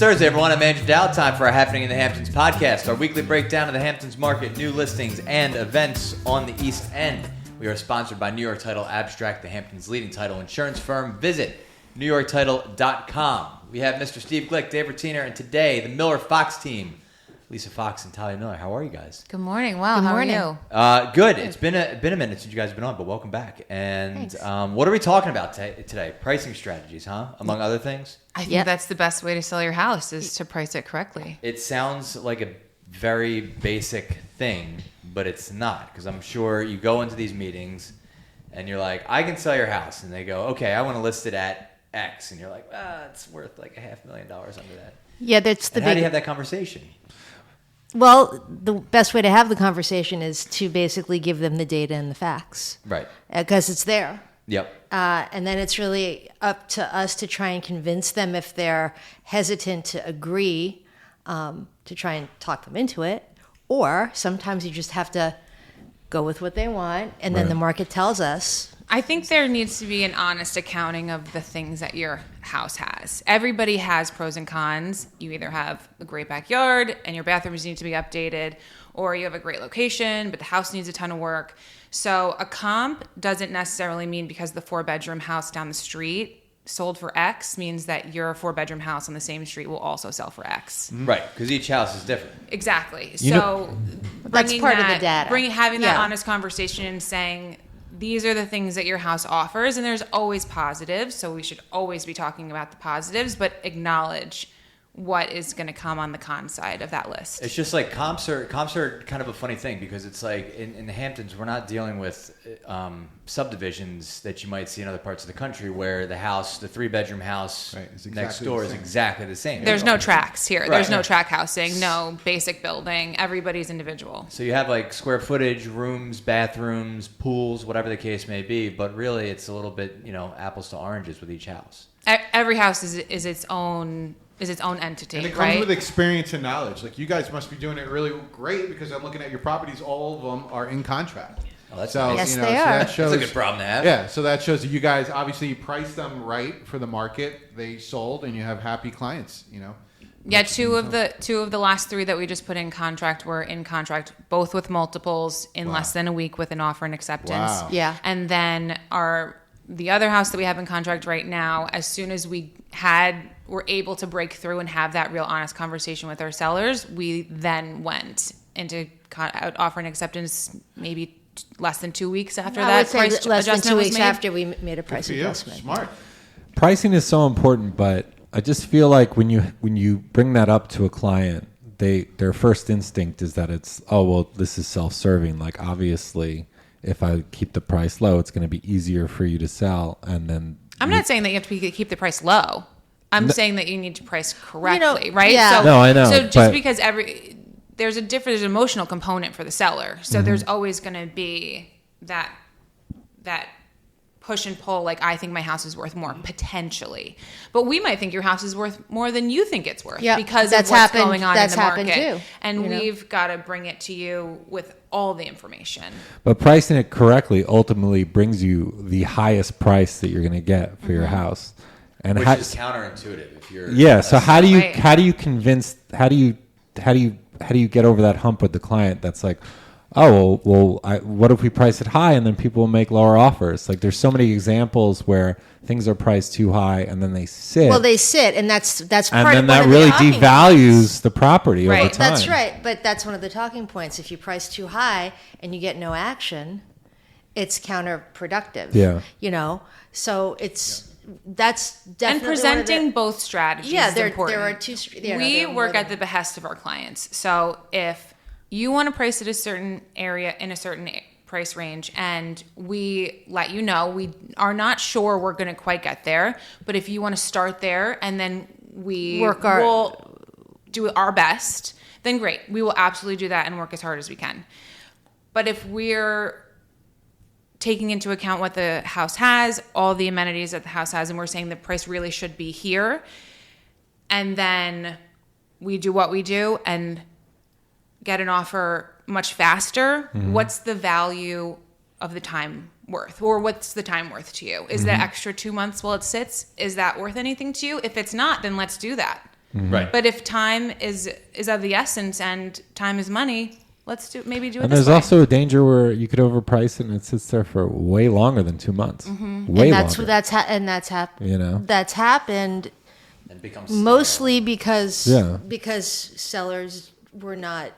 Thursday, everyone. I'm Andrew Dow. Time for our Happening in the Hamptons podcast, our weekly breakdown of the Hamptons market, new listings, and events on the East End. We are sponsored by New York Title Abstract, the Hamptons' leading title insurance firm. Visit NewYorkTitle.com. We have Mr. Steve Glick, Dave Rotiner, and today, the Miller Fox team. Lisa Fox and Talia Miller. How are you guys? Good morning. Well, how are you? Good. It's been a minute since you guys have been on, but welcome back. And what are we talking about today? Pricing strategies, huh? Among other things? I think that's the best way to sell your house is to price it correctly. It sounds like a very basic thing, but it's not. Because I'm sure you go into these meetings and you're like, I can sell your house. And they go, okay, I want to list it at X. And you're like, it's worth like $500,000 under that. Yeah, that's the How do you have that conversation? Well, the best way to have the conversation is to basically give them the data and the facts. Right. Because it's there. Yep. And then it's really up to us to try and convince them if they're hesitant to agree, to try and talk them into it. Or sometimes you just have to go with what they want, and then the market tells us. I think there needs to be an honest accounting of the things that your house has. Everybody has pros and cons. You either have a great backyard and your bathrooms need to be updated, or you have a great location, but the house needs a ton of work. So a comp doesn't necessarily mean because the 4-bedroom house down the street sold for X means that your 4-bedroom house on the same street will also sell for X. Right, because each house is different. Exactly. That's part of the data. Having that honest conversation and saying, these are the things that your house offers, and there's always positives, so we should always be talking about the positives, but acknowledge what is going to come on the con side of that list. It's just like comps are kind of a funny thing because it's like in the Hamptons, we're not dealing with subdivisions that you might see in other parts of the country where the 3-bedroom house next door is exactly the same. There's no tracks here. Right. There's no track housing, no basic building. Everybody's individual. So you have like square footage, rooms, bathrooms, pools, whatever the case may be, but really it's a little bit, apples to oranges with each house. Every house is its own entity, and it comes with experience and knowledge. Like you guys must be doing it really great because I'm looking at your properties. All of them are in contract. Oh, that's so, nice. Yes, they are. That's a good problem to have. Yeah, so that shows that you guys obviously priced them right for the market. They sold, and you have happy clients. Yeah, two of the last 3 that we just put in contract were in contract, both with multiples in less than a week with an offer and acceptance. Wow. Yeah. And then the other house that we have in contract right now, as soon as were able to break through and have that real honest conversation with our sellers, we then went into offer and acceptance maybe less than 2 weeks after that price adjustment was made. Less than 2 weeks after we made a price adjustment. Smart. Pricing is so important, but I just feel like when you bring that up to a client, their first instinct is that it's, this is self-serving. Like obviously, if I keep the price low, it's going to be easier for you to sell. And then I'm not saying that you have to keep the price low. I'm saying that you need to price correctly, right? Yeah. No, I know. So just because there's an emotional component for the seller, so there's always going to be that push and pull. Like I think my house is worth more potentially, but we might think your house is worth more than you think it's worth because of what's going on in the market. Too, and we've got to bring it to you with all the information. But pricing it correctly ultimately brings you the highest price that you're going to get for your house. And which is counterintuitive if you're so how do you get over that hump with the client that's like, what if we price it high and then people will make lower offers? Like there's so many examples where things are priced too high and then they sit. Well, they sit, and that's part and then of that really devalues the property over time. That's right, but that's one of the talking points. If you price too high and you get no action, it's counterproductive. Yeah, so it's. That's definitely and presenting both strategies. Yeah, is important. There are two. We work at the behest of our clients. So if you want to price at a certain area in a certain price range, and we let you know we are not sure we're going to quite get there, but if you want to start there and then we'll do our best, then great. We will absolutely do that and work as hard as we can. But if we're taking into account what the house has, all the amenities that the house has, and we're saying the price really should be here, and then we do what we do and get an offer much faster, what's the value of the time worth? Or what's the time worth to you? Is that extra 2 months while it sits, is that worth anything to you? If it's not, then let's do that. Right. But if time is of the essence and time is money, let's do it And this there's way. also a danger where you could overprice it and it sits there for way longer than 2 months. Way And longer. that's happened. You know? That's happened And it becomes mostly because Yeah. sellers were not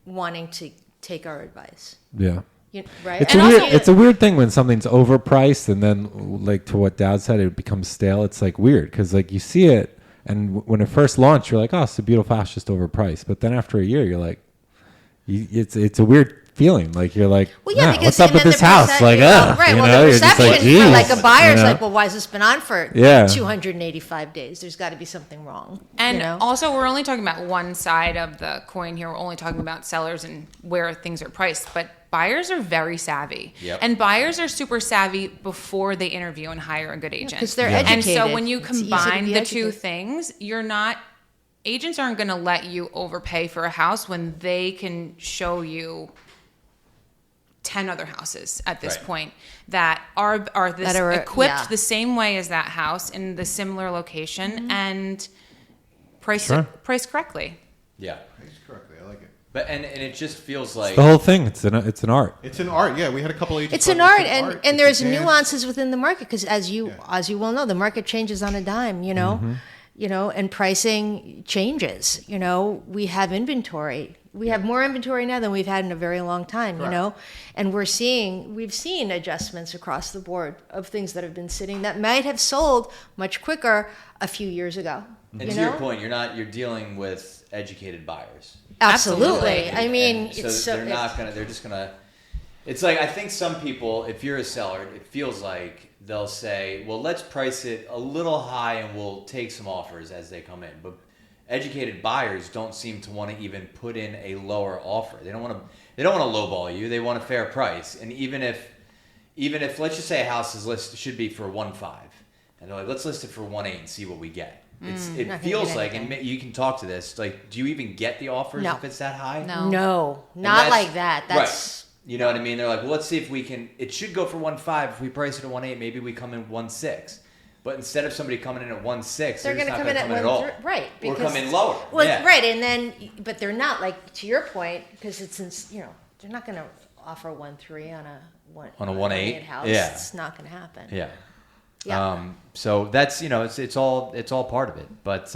wanting to take our advice. Yeah. Right? It's And a also- weird. It's a weird thing when something's overpriced and then, like to what Dad said, it becomes stale. It's like weird because like you see it, and when it first launched, you're like, oh, it's a beautiful house, just overpriced. But then after a year, you're like, it's a weird feeling. Like you're like, Well, yeah, nah, because what's up and with then this the house? Like, right? you Well, know, the you're just perception like, for geez, like a buyer's you know? like, well, why has this been on for Yeah. 285 days? There's got to be something wrong. And you know? also, we're only talking about one side of the coin here. We're only talking about sellers and where things are priced. But buyers are very savvy. Yep. And buyers are super savvy before they interview and hire a good agent. 'cause they're And so educated. when you It's easy to combine be the two educated. things, agents aren't going to let you overpay for a house when they can show you 10 other houses at this Right. point that are That are, equipped yeah. the same way as that house in the similar location Mm-hmm. and priced Sure. priced correctly. Yeah. Priced correctly. I like it. But and it just feels like The whole thing. It's an art. It's an art. Yeah, we had a couple agents. It's talk an about art, it's and It's there's a dance. nuances within the market because as you well know, the market changes on a dime. And pricing changes. We have inventory. We have more inventory now than we've had in a very long time. And we've seen adjustments across the board of things that have been sitting that might have sold much quicker a few years ago. and to your point, you're dealing with educated buyers. Absolutely. And- I mean, and it's so they're just gonna. It's like I think some people, if you're a seller, it feels like they'll say, "Well, let's price it a little high, and we'll take some offers as they come in." But educated buyers don't seem to want to even put in a lower offer. They don't want to lowball you. They want a fair price. And even if let's just say a house is should be for 1.5, and they're like, let's list it for 1.8 and see what we get. It not gonna feels get like, anything. and you can talk to this. Like, do you even get the offers No. if it's that high? No. No, And not that's- like that. That's right. You know what I mean? They're like, well, let's see if we can. It should go for 1.5. If we price it at 1.8, maybe we come in 1.6. But instead of somebody coming in at 1.6, they're going to come in at all. right, Or come in lower. Well, Yeah. right, and then but they're not like to your point because they're not going to offer 1.3 on a 1.8? house. Yeah. It's not going to happen. Yeah. Yeah. So that's it's all part of it. But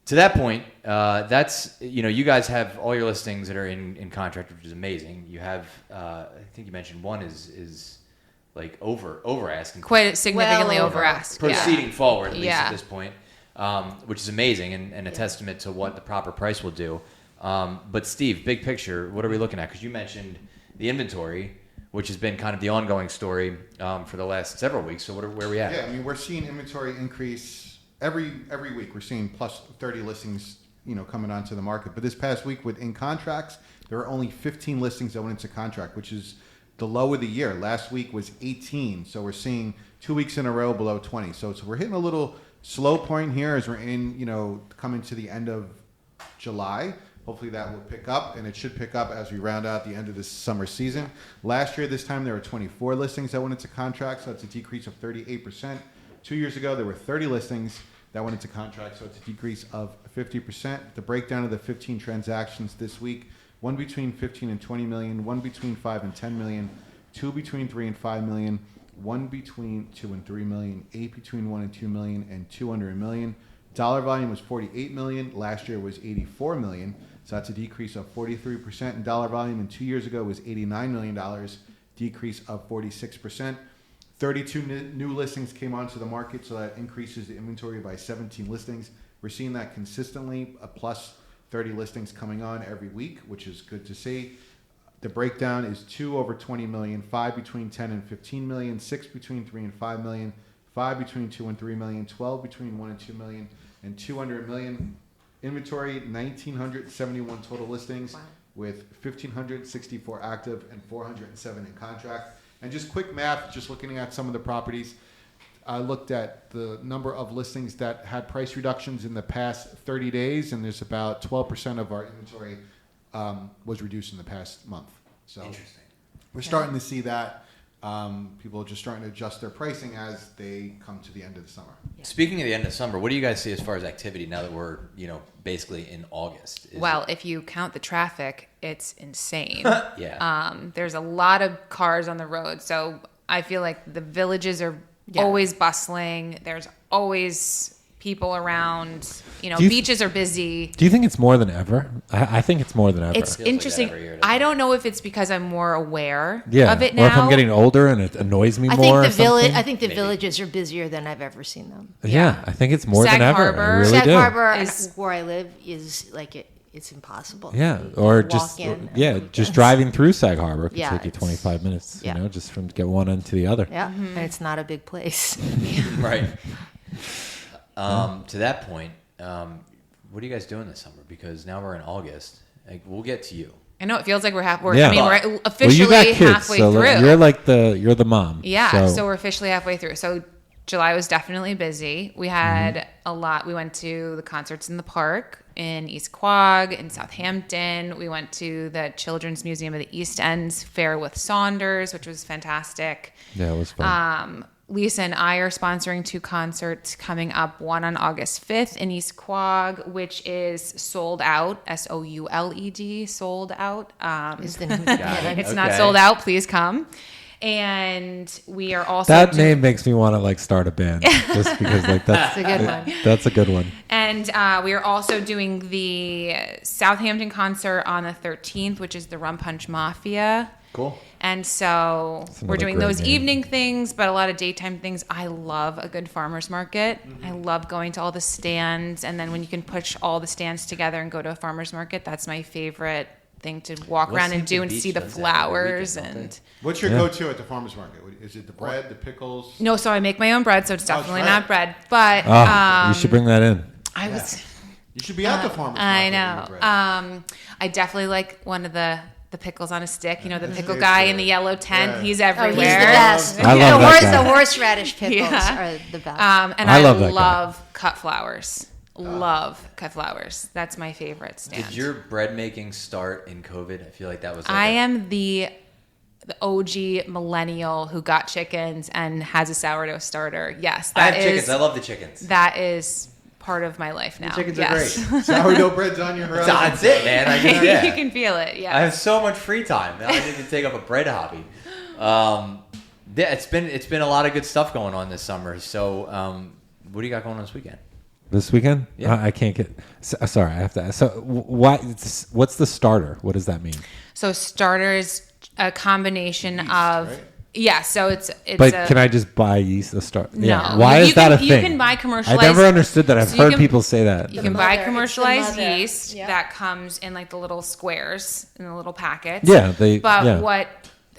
to that point, that's you guys have all your listings that are in contract, which is amazing. You have I think you mentioned one is like over asking, Quite significantly Well over asked. proceeding forward at least Yeah. at this point, which is amazing and a testament to what the proper price will do. But Steve, big picture, what are we looking at? Because you mentioned the inventory, which has been kind of the ongoing story for the last several weeks. So where are we at? Yeah, I mean, we're seeing inventory increase every week. We're seeing plus 30 listings, coming onto the market. But this past week with in contracts, there were only 15 listings that went into contract, which is the low of the year. Last week was 18. So we're seeing 2 weeks in a row below 20. So we're hitting a little slow point here as we're coming to the end of July. Hopefully that will pick up, and it should pick up as we round out the end of this summer season. Last year, this time, there were 24 listings that went into contract, so that's a decrease of 38%. 2 years ago, there were 30 listings that went into contract, so it's a decrease of 50%. The breakdown of the 15 transactions this week, one between 15 and 20 million, one between 5 and 10 million, two between 3 and 5 million, one between 2 and 3 million, 8 between 1 and 2 million, and 2 under a million. Dollar volume was 48 million. Last year was 84 million. So that's a decrease of 43% in dollar volume. And 2 years ago was $89 million, decrease of 46%. 32 new listings came onto the market, so that increases the inventory by 17 listings. We're seeing that consistently, a plus 30 listings coming on every week, which is good to see. The breakdown is 2 over 20 million, 5 between 10 and 15 million, 6 between 3 and 5 million, 5 between 2 and 3 million, 12 between 1 and 2 million, and 2 under a million. Inventory, 1,971 total listings, with 1,564 active and 407 in contract. And just quick math, just looking at some of the properties, I looked at the number of listings that had price reductions in the past 30 days, and there's about 12% of our inventory was reduced in the past month. So Interesting. we're starting to see that People are just starting to adjust their pricing as they come to the end of the summer. Speaking of the end of summer, what do you guys see as far as activity now that we're, basically in August? Well, if you count the traffic, it's insane. Yeah. There's a lot of cars on the road, so I feel like the villages are always bustling. There's always people around. Beaches are busy. Do you think it's more than ever? I think it's more than ever. It's Feels like interesting. that every year, doesn't I it? don't know if it's because I'm more aware yeah. of it now. Or if I'm getting older and it annoys me I more. think or the village. something. I think the villages are busier than I've ever seen them. Yeah, I think it's more Sag than ever. Harbor. I really Sag do. Harbor, Is- where I live, is like it's impossible. Yeah, or Walk just in just driving through Sag Harbor could Yeah, take you it's- 25 minutes. yeah. Just from get one end to the other. Yeah, and it's not a big place. Right. To that point, what are you guys doing this summer? Because now we're in August. Like, we'll get to you. I know it feels like we're Yeah. we're officially you got kids, halfway so through. you're the mom. Yeah, so we're officially halfway through. So July was definitely busy. We had a lot. We went to the concerts in the park in East Quogue, in Southampton. We went to the Children's Museum of the East End's fair with Saunders, which was fantastic. yeah, it was fun. Lisa and I are sponsoring 2 concerts coming up. One on August 5th in East Quogue, which is sold out. SOULED, sold out. Is the name of it. It's not Okay. sold out. Please come. And we are also That name makes me want to start a band just because that's It's a good one. That's a good one. And we are also doing the Southampton concert on the 13th, which is the Rum Punch Mafia. Cool. And so we're another doing great those name. evening things, but a lot of daytime things. I love a good farmer's market. I love going to all the stands. And then when you can push all the stands together and go to a farmer's market, that's my favorite thing to walk around and do Hampton and Beach see the does that every flowers. weekend, don't And What's your go-to at the farmer's market? Is it the bread, the pickles? no, so I make my own bread, so it's definitely right. not bread. But Oh, you should bring that in. I was. You should be at the farmer's market. I with know. your bread. I definitely like one of the pickles on a stick. The pickle tastes guy in good. the yellow tent. Yeah. He's Oh, everywhere. he's the best. I love that guy. The horseradish pickles Yeah. are the best. And I I love that guy. love cut flowers. Love cut flowers. That's my favorite stand. Did your bread making start in COVID? I feel like that was. I am the OG millennial who got chickens and has a sourdough starter. Yes, I have that chickens. is I love the chickens. that is part of my life now. Chickens yes. are great. Sourdough bread's on your horizon. That's it, man. I can, yeah. You can feel it. Yeah. I have so much free time. Now I need to take up a bread hobby. Yeah, it's been a lot of good stuff going on this summer. So, what do you got going on this weekend? This weekend? Yeah. I can't get. Sorry, I have to ask. So, what's the starter? What does that mean? So starter is a combination of right? yeah. So it's But a, can I just buy yeast? The start? No. Yeah. Why You is that a can- thing? you can buy I commercialized- never understood that. I've so you heard can- people say that. You The can buy mother. It's the commercialized mother. yeast Yeah. that comes in like the little squares in the little packets. Yeah, But yeah. what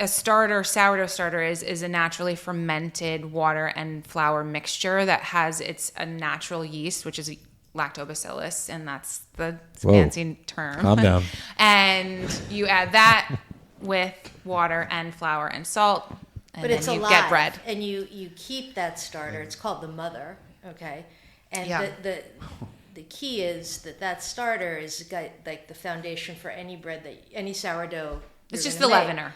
a sourdough starter is a naturally fermented water and flour mixture that has a natural yeast, which is lactobacillus, and that's the Whoa. fancy term. Calm down. And you add that with water and flour and salt, and But then it's you alive, get bread. and you keep that starter. It's called the mother, okay? And Yeah. the key is that starter is like the foundation for any bread any sourdough. It's you're just the gonna make. leavener.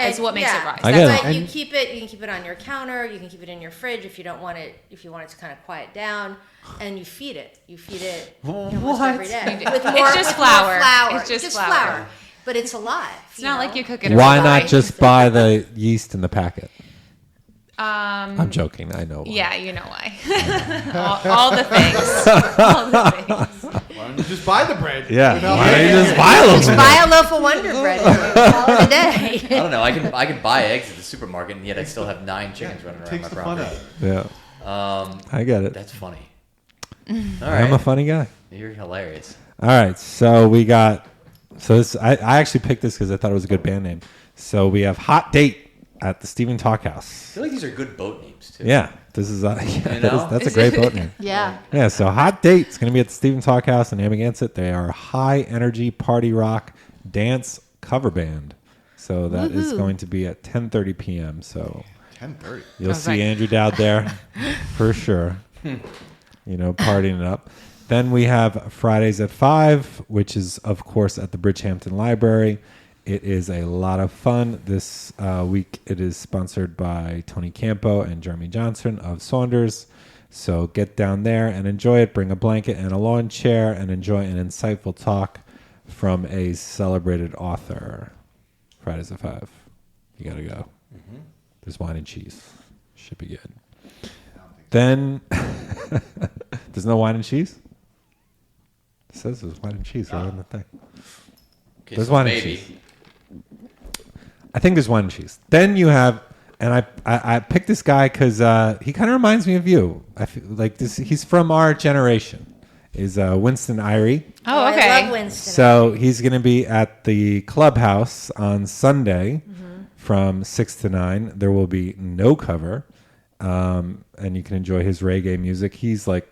It's what makes it rise. I That's get why it. you And- keep it. You can keep it on your counter. You can keep it in your fridge if you don't want it. If you want it to kind of quiet down, and you feed it. You feed it almost every day. do. With It's more, just with more flour. flour. It's just flour. flour. But it's alive. It's not like you cook it. Why every not day. just buy the yeast in the packet? I'm joking. I know. Why. Yeah, you know why. all the things. All the things. Why don't you just buy the bread? Yeah. Without Why don't you making just it? buy a Just little buy a loaf of Wonder Bread and call it a day. I don't know. I can buy eggs at the supermarket, and yet I still have 9 chickens running around Takes my the fun property. out. Yeah. I get it. That's funny. All I'm right, a funny guy. you're hilarious. All right, so we got. So this, I actually picked this because I thought it was a good band name. So we have Hot Date at the Stephen Talk I House. feel like these are good boat names too. Yeah, this is that's a great boat name. Yeah. Yeah, so Hot Date is going to be at the Stephen Talk House in Amagansett. They are a high energy party rock dance cover band. So that is Woohoo. going to be at 10:30 p.m. So 10:30. you'll was see like- Andrew Dowd there for sure. Partying it up. Then we have Fridays at 5, which is, of course, at the Bridgehampton Library. It is a lot of fun. This week it is sponsored by Tony Campo and Jeremy Johnson of Saunders. So get down there and enjoy it. Bring a blanket and a lawn chair and enjoy an insightful talk from a celebrated author. Fridays at 5. You got to go. Mm-hmm. There's wine and cheese. Should be good. Then, there's no wine and cheese? It says there's wine and cheese right on the thing. Okay, There's so wine maybe. and cheese. I think there's wine and cheese. Then you have, and I picked this guy because he kind of reminds me of you. I feel like this. He's from our generation. Is Winston Irie. Oh, okay. I love Winston. So he's going to be at the clubhouse on Sunday from 6 to 9. There will be no cover, and you can enjoy his reggae music. He's like,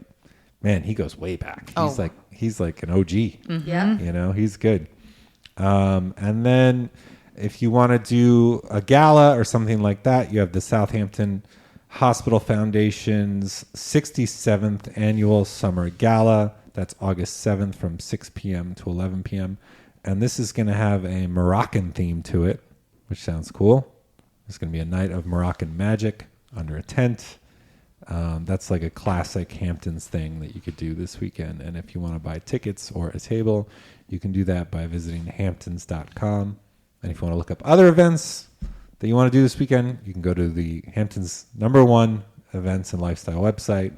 man, he goes way back. He's like an OG. Yeah. You know, he's good. And then if you want to do a gala or something like that, you have the Southampton Hospital Foundation's 67th annual summer gala. That's August 7th from 6 p.m. to 11 p.m. And this is going to have a Moroccan theme to it, which sounds cool. It's going to be a night of Moroccan magic under a tent. That's like a classic Hamptons thing that you could do this weekend. And if you want to buy tickets or a table, you can do that by visiting hamptons.com. And if you want to look up other events that you want to do this weekend, you can go to the Hamptons #1 events and lifestyle website,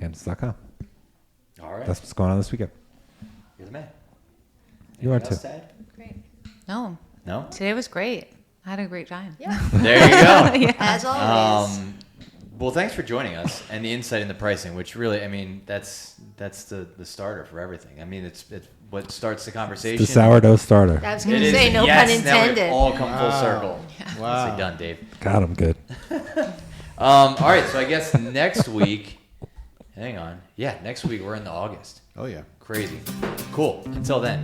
hamptons.com. All right. That's what's going on this weekend. You're the man. You are Anything too. else to add? Great. No, No? today was great. I had a great time. Yeah. There you go. As always. Well, thanks for joining us and the insight in the pricing, which really, I mean, that's the starter for everything. I mean, it's what starts the conversation. The sourdough starter. I was It going to is, say, no yes, pun now we've intended. all come full circle. Wow. Nicely done, Dave. God, I'm good. All right, so I guess next week, hang on. Yeah, next week we're into August. Oh yeah. Crazy. Cool. Until then,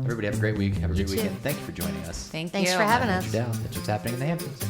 everybody have a great week. Have a great too. weekend. Thank you for joining us. Thank Thanks you. for having I'm us. Andrew Dow. That's what's happening in the Hamptons.